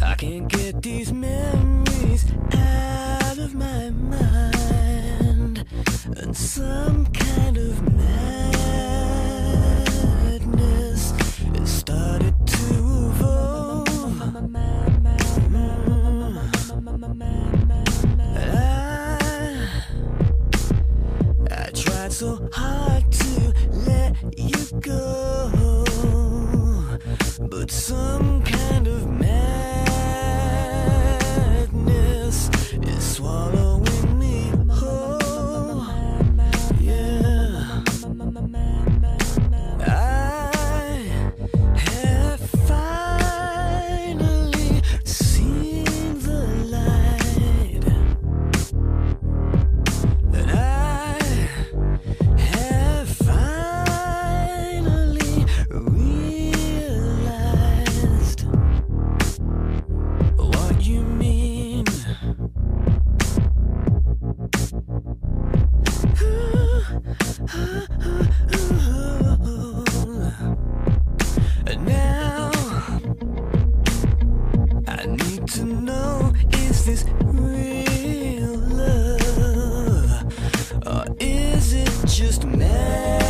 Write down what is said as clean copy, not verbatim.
I can't get these memories out of my mind, and some kind of madness has started to evolve. I tried so hard to let you go, but some kind of madness is swallowing me whole. Yeah, I have finally seen the light, and I have finally realized what you mean. And now I need to know, is this real love, or is it just mad?